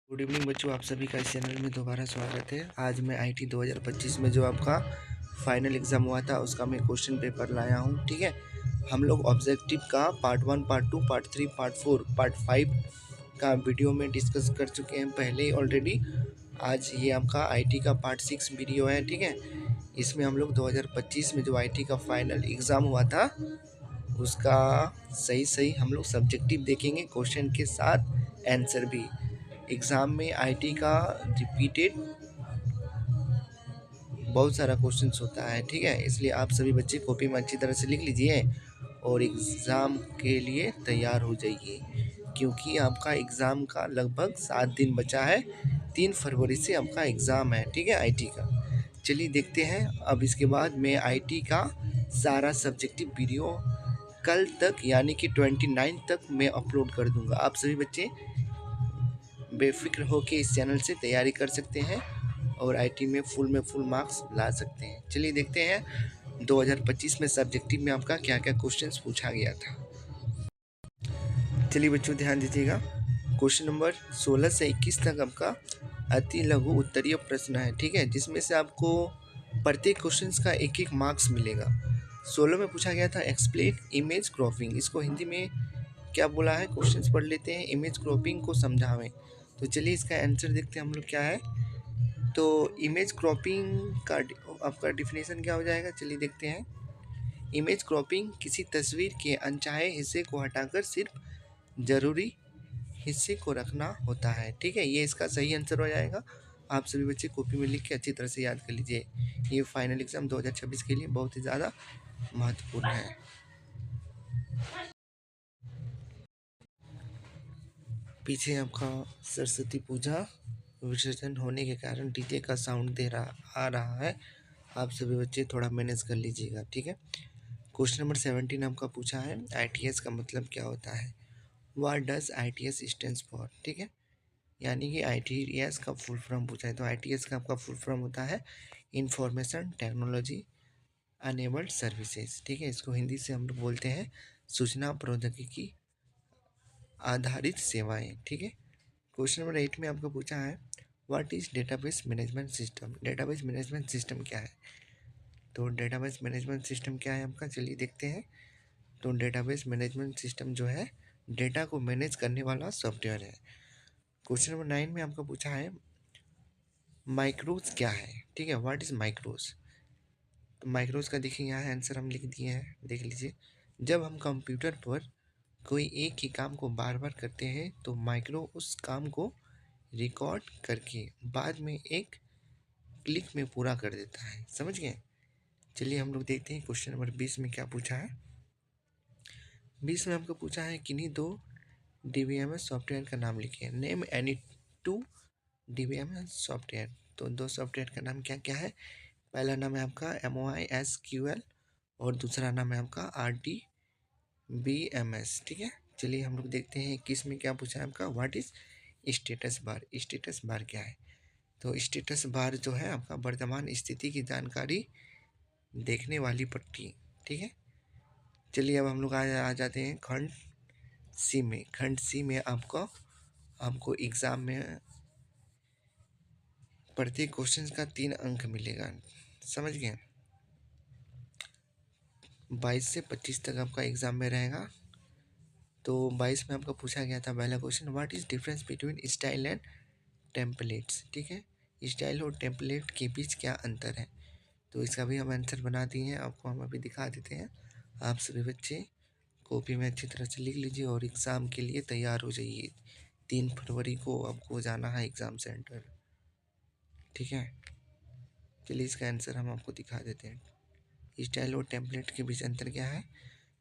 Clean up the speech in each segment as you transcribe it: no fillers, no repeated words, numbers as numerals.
Good evening बच्चों, आप सभी का इस चैनल में दोबारा स्वागत है। आज मैं आईटी 2025 में जो आपका फाइनल एग्ज़ाम हुआ था उसका मैं क्वेश्चन पेपर लाया हूँ। ठीक है, हम लोग ऑब्जेक्टिव का part 1, part 2, part 3, part 4, part 5 का वीडियो में डिस्कस कर चुके हैं पहले ही ऑलरेडी। आज ये आपका आईटी का पार्ट 6 वीडियो है। ठीक है, इसमें हम लोग 2025 में जो आईटी का फाइनल एग्ज़ाम हुआ था उसका सही हम लोग सब्जेक्टिव देखेंगे, क्वेश्चन के साथ आंसर भी। एग्ज़ाम में आईटी का रिपीटेड बहुत सारा क्वेश्चंस होता है। ठीक है, इसलिए आप सभी बच्चे कॉपी में अच्छी तरह से लिख लीजिए और एग्ज़ाम के लिए तैयार हो जाइए, क्योंकि आपका एग्ज़ाम का लगभग 7 दिन बचा है। 3 फरवरी से आपका एग्ज़ाम है। ठीक है, आईटी का। चलिए देखते हैं। अब इसके बाद मैं आईटी का सारा सब्जेक्टिव वीडियो कल तक यानी कि 29 तक मैं अपलोड कर दूंगा। आप सभी बच्चे बेफिक्र होकर इस चैनल से तैयारी कर सकते हैं और आईटी में फुल मार्क्स ला सकते हैं। चलिए देखते हैं 2025 में सब्जेक्टिव में आपका क्या क्या क्वेश्चंस पूछा गया था। चलिए बच्चों ध्यान दीजिएगा। क्वेश्चन नंबर 16 से 21 तक आपका अति लघु उत्तरीय प्रश्न है। ठीक है, जिसमें से आपको प्रत्येक क्वेश्चन का एक एक मार्क्स मिलेगा। 16 में पूछा गया था एक्सप्लेन इमेज क्रॉपिंग। इसको हिंदी में क्या बोला है, क्वेश्चंस पढ़ लेते हैं। इमेज क्रॉपिंग को समझावें। तो चलिए इसका आंसर देखते हैं हम लोग क्या है। तो इमेज क्रॉपिंग का आपका डिफिनेशन क्या हो जाएगा, चलिए देखते हैं। इमेज क्रॉपिंग किसी तस्वीर के अनचाहे हिस्से को हटाकर सिर्फ ज़रूरी हिस्से को रखना होता है। ठीक है, ये इसका सही आंसर हो जाएगा। आप सभी बच्चे कॉपी में लिख के अच्छी तरह से याद कर लीजिए। ये फाइनल एग्ज़ाम 2026 के लिए बहुत ही ज़्यादा महत्वपूर्ण है। पीछे आपका सरस्वती पूजा विसर्जन होने के कारण डीजे का साउंड आ रहा है। आप सभी बच्चे थोड़ा मैनेज कर लीजिएगा। ठीक है, क्वेश्चन नंबर 17 आपका पूछा है आईटीएस का मतलब क्या होता है। What does ITS stands for. ठीक है, यानी कि आईटीएस का फुल फॉर्म पूछा है। तो आईटीएस का आपका फुल फॉर्म होता है इंफॉर्मेशन टेक्नोलॉजी अनेबल्ड सर्विसेज। ठीक है, इसको हिंदी से हम लोग बोलते हैं सूचना प्रौद्योगिकी आधारित सेवाएं। ठीक है, क्वेश्चन नंबर 8 में आपको पूछा है what is database management system. Database management system क्या है। तो डेटाबेस मैनेजमेंट सिस्टम क्या है आपका, चलिए देखते हैं। तो डेटाबेस मैनेजमेंट सिस्टम जो है डेटा को मैनेज करने वाला सॉफ्टवेयर है। क्वेश्चन नंबर 9 में आपको पूछा है माइक्रोज क्या है। ठीक है, व्हाट इज़ माइक्रोज। तो माइक्रोज का देखिए यहाँ आंसर हम लिख दिए हैं, देख लीजिए। जब हम कंप्यूटर पर कोई एक ही काम को बार बार करते हैं तो माइक्रो उस काम को रिकॉर्ड करके बाद में एक क्लिक में पूरा कर देता है। समझ गए। चलिए हम लोग देखते हैं क्वेश्चन नंबर 20 में क्या पूछा है। 20 में आपको पूछा है किन्हीं दो डीबीएमएस सॉफ्टवेयर का नाम लिखिए। Name any two DBMS software. तो दो सॉफ्टवेयर का नाम क्या क्या है। पहला नाम है आपका MOISQL और दूसरा नाम है आपका RDBMS। ठीक है, चलिए हम लोग देखते हैं किस में क्या पूछा है आपका what is status bar. Status bar क्या है। तो स्टेटस बार जो है आपका वर्तमान स्थिति की जानकारी देखने वाली पट्टी। ठीक है, चलिए अब हम लोग आ जाते हैं खंड सी में। खंड सी में आपको एग्ज़ाम में प्रत्येक क्वेश्चन का 3 अंक मिलेगा। समझ गए। 22 से 25 तक आपका एग्ज़ाम में रहेगा। तो 22 में आपको पूछा गया था पहला question what is difference between style and templates. ठीक है, स्टाइल और टेम्पलेट के बीच क्या अंतर है। तो इसका भी हम आंसर बना दिए हैं, आपको हम अभी दिखा देते हैं। आप सभी बच्चे कॉपी में अच्छी तरह से लिख लीजिए और एग्ज़ाम के लिए तैयार हो जाइए। 3 फरवरी को आपको जाना है एग्ज़ाम सेंटर। ठीक है, चलिए इसका आंसर हम आपको दिखा देते हैं। स्टाइल और टेम्पलेट के बीच अंतर क्या है।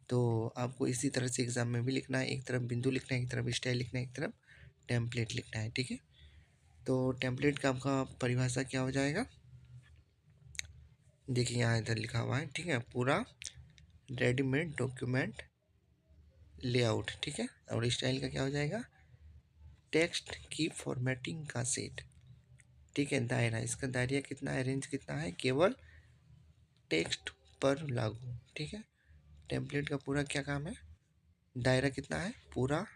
तो आपको इसी तरह से एग्ज़ाम में भी लिखना है। एक तरफ बिंदु लिखना है, एक तरफ स्टाइल लिखना है, एक तरफ टेम्पलेट लिखना है। ठीक है, तो टेम्पलेट का आपका परिभाषा क्या हो जाएगा, देखिए यहाँ इधर लिखा हुआ है। ठीक है, पूरा रेडीमेड डॉक्यूमेंट लेआउट। ठीक है, और स्टाइल का क्या हो जाएगा, टेक्स्ट की फॉर्मेटिंग का सेट। ठीक है, दायरा, इसका दायरा कितना है, रेंज कितना है, केवल टेक्स्ट पर लागू। ठीक है, टेम्पलेट का पूरा क्या काम है, दायरा कितना है, पूरा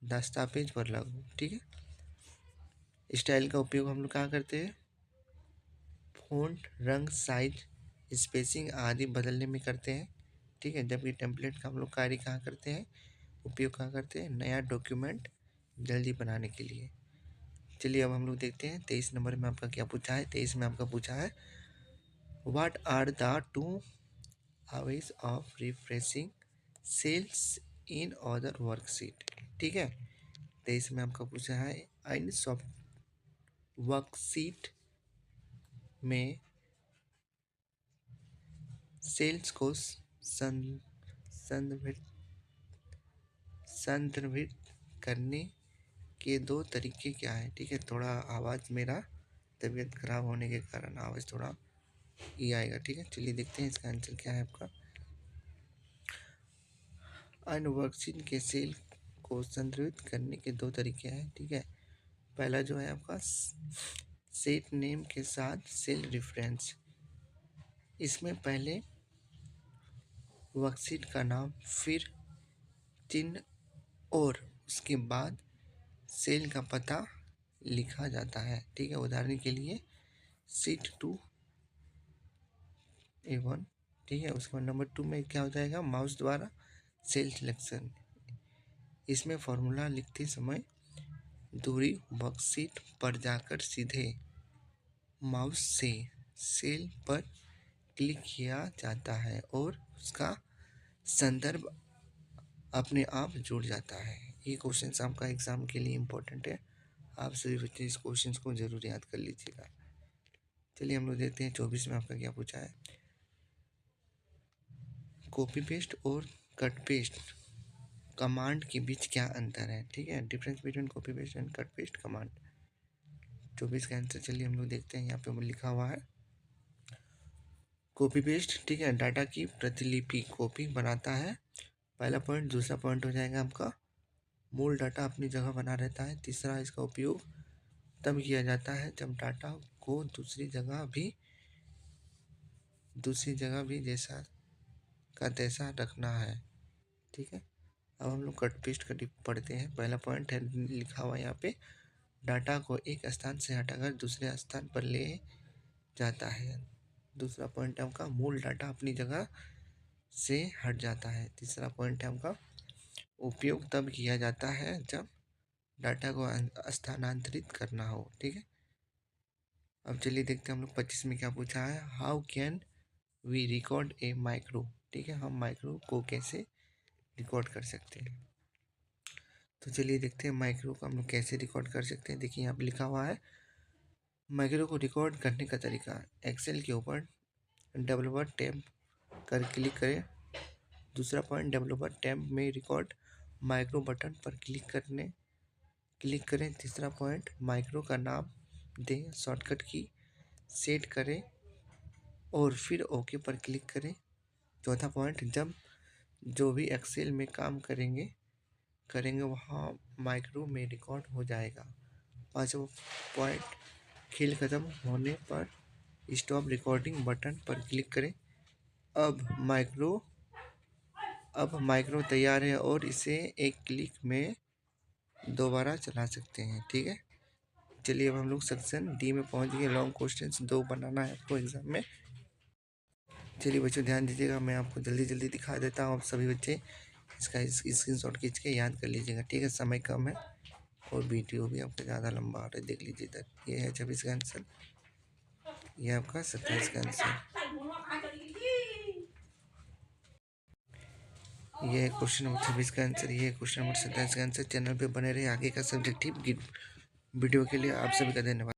दस्तावेज पर लागू। ठीक है, स्टाइल का उपयोग हम लोग कहाँ करते हैं? फ़ॉन्ट, रंग, साइज, स्पेसिंग आदि बदलने में करते हैं, ठीक है। जबकि टेम्पलेट का हम लोग कार्य कहाँ करते हैं, उपयोग कहाँ करते हैं? नया डॉक्यूमेंट जल्दी बनाने के लिए। चलिए अब हम लोग देखते हैं 23 नंबर में आपका क्या पूछा है। 23 में आपका पूछा है what are the 2 ways of refreshing cells in other worksheet, ठीक है। 23 में आपका पूछा है इन सॉफ्ट वर्कशीट में सेल्स को संदर्भित संदर्भित करने के दो तरीके क्या है, ठीक है। थोड़ा आवाज़ मेरा तबीयत खराब होने के कारण आवाज़ थोड़ा ये आएगा, ठीक है। चलिए देखते हैं इसका आंसर क्या है आपका। अन्य वर्कशीट के सेल को संदर्भित करने के दो तरीके हैं, ठीक है। पहला जो है आपका सेट नेम के साथ सेल रेफरेंस। इसमें पहले वर्कशीट का नाम, फिर चिन्ह और उसके बाद सेल का पता लिखा जाता है, ठीक है। उदाहरण के लिए सीट 2A1, ठीक है। उसके बाद नंबर 2 में क्या हो जाएगा? माउस द्वारा सेल सिलेक्शन। इसमें फॉर्मूला लिखते समय दूरी वर्कशीट पर जाकर सीधे माउस से सेल पर क्लिक किया जाता है और उसका संदर्भ अपने आप जुड़ जाता है। ये क्वेश्चन आपका एग्जाम के लिए इम्पोर्टेंट है, आप सभी बच्चे इस क्वेश्चन को जरूर याद कर लीजिएगा। चलिए हम लोग देखते हैं 24 में आपका क्या पूछा है। कॉपी पेस्ट और कट पेस्ट कमांड के बीच क्या अंतर है, ठीक है। Difference between copy paste and cut paste command. 24 का आंसर चलिए हम लोग देखते हैं। यहाँ पे लिखा हुआ है कॉपी पेस्ट, ठीक है, डाटा की प्रतिलिपि कॉपी बनाता है, पहला पॉइंट। दूसरा पॉइंट हो जाएगा आपका मूल डाटा अपनी जगह बना रहता है। तीसरा, इसका उपयोग तब किया जाता है जब डाटा को दूसरी जगह भी जैसा का तैसा रखना है, ठीक है। अब हम लोग कट पेस्ट का पढ़ते हैं। पहला पॉइंट है लिखा हुआ यहाँ पे, डाटा को एक स्थान से हटाकर दूसरे स्थान पर ले जाता है। दूसरा पॉइंट है आपका मूल डाटा अपनी जगह से हट जाता है। तीसरा पॉइंट है आपका उपयोग तब किया जाता है जब डाटा को स्थानांतरित करना हो, ठीक है। अब चलिए देखते हैं हम लोग 25 में क्या पूछा है। How can we record a micro, ठीक है, हम माइक्रो को कैसे रिकॉर्ड कर सकते हैं। तो चलिए देखते हैं माइक्रो को हम लोग कैसे रिकॉर्ड कर सकते हैं। देखिए यहाँ पे लिखा हुआ है माइक्रो को रिकॉर्ड करने का तरीका। एक्सेल के ऊपर डेवलपर टैब कर क्लिक करें। दूसरा पॉइंट, डेवलपर टैब में रिकॉर्ड माइक्रो बटन पर क्लिक करें। तीसरा पॉइंट, माइक्रो का नाम दें, शॉर्टकट की सेट करें और फिर ओके पर क्लिक करें। चौथा पॉइंट, जब जो भी एक्सेल में काम करेंगे वहाँ माइक्रो में रिकॉर्ड हो जाएगा। पाँचवा पॉइंट, खेल खत्म होने पर स्टॉप रिकॉर्डिंग बटन पर क्लिक करें। अब माइक्रो तैयार है और इसे एक क्लिक में दोबारा चला सकते हैं, ठीक है। चलिए अब हम लोग सेक्शन डी में पहुंच गए। लॉन्ग क्वेश्चंस 2 बनाना है आपको एग्जाम में। चलिए बच्चों ध्यान दीजिएगा, मैं आपको जल्दी जल्दी दिखा देता हूँ। आप सभी बच्चे इसका स्क्रीनशॉट खींच के याद कर लीजिएगा, ठीक है। समय कम है और वीडियो भी आपका ज़्यादा लंबा आ रहा है, देख लीजिए इधर। ये है 26 का आंसर, ये आपका 27 का आंसर। ये है क्वेश्चन नंबर 26 का आंसर, ये है क्वेश्चन नंबर 27 का आंसर। चैनल पे बने रहे, आगे का सब्जेक्टिव वीडियो के लिए आप सभी का धन्यवाद।